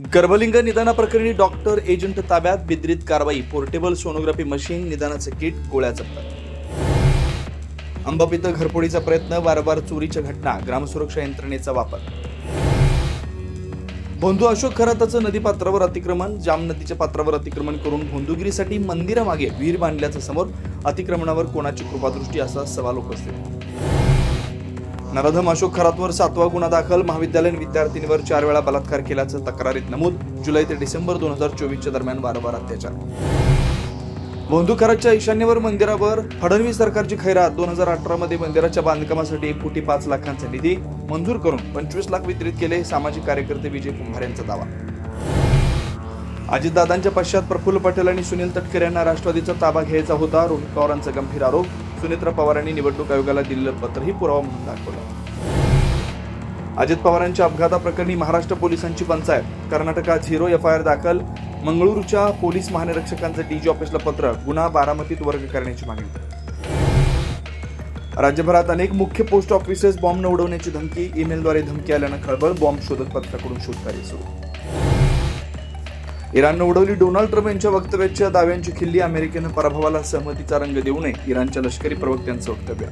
गर्भलिंग निदानाप्रकरणी doctor agent ताब्यात, बिद्रीत कारवाई, portable sonography machine, निदानाचं kit, गोळ्या जप्त. अंबाप इथं घरफोडीचा प्रयत्न, वारंवार चोरीच्या घटना, ग्रामसुरक्षा यंत्रणेचा वापर. भोंदू अशोक खराताचं नदीपात्रावर अतिक्रमण, जाम नदीच्या पात्रावर अतिक्रमण करून भोंदूगिरीसाठी मंदिरामागे विहीर बांधल्याचं समोर, अतिक्रमणावर कोणाची कृपादृष्टी असा सवाल उपस्थित. नराधम अशोक खरातवर 7वा गुन्हा दाखल, महाविद्यालयीन विद्यार्थिनीवर 4 वेळा बलात्कार केल्याचं तक्रारीत नमूद. जुलै ते डिसेंबर 2024 दरम्यान वारंवार अत्याचार. भोंदू खरातच्या ईशान्येवर मंदिरावर फडणवीस सरकारची खैरात. 2018 मध्ये मंदिराच्या बांधकामासाठी 1,05 लाखांचा निधी मंजूर करून 25 लाख वितरित केले. सामाजिक कार्यकर्ते विजय कुंभार यांचा दावा. अजितदादांच्या पश्चात प्रफुल्ल पटेल आणि सुनील तटकरे यांना राष्ट्रवादीचा ताबा घ्यायचा होता. रोहित पवारांचा गंभीर आरोप. सुनेत्रा पवारांनी निवडणूक आयोगाला दिलेलं पत्रही पुरावा म्हणून दाखवलं. अजित पवारांच्या अपघाताप्रकरणी महाराष्ट्र पोलिसांची पंचायत. कर्नाटकात 0 FIR दाखल. मंगळूरच्या पोलीस महानिरीक्षकांचं DG ऑफिसला पत्र. गुन्हा बारामतीत वर्ग करण्याची मागणी. राज्यभरात अनेक मुख्य पोस्ट ऑफिसेस बॉम्बनं उडवण्याची धमकी. ईमेलद्वारे धमकी आल्यानं खळबळ. बॉम्ब शोधक पथकाकडून शोधकार्य सुरू. इराणनं उडवली डोनाल्ड ट्रम्प यांच्या वक्तव्याच्या दाव्यांची खिल्ली. अमेरिकेनं पराभवाला सहमतीचा रंग देऊ नये, इराणच्या लष्करी प्रवक्त्यांचं वक्तव्य.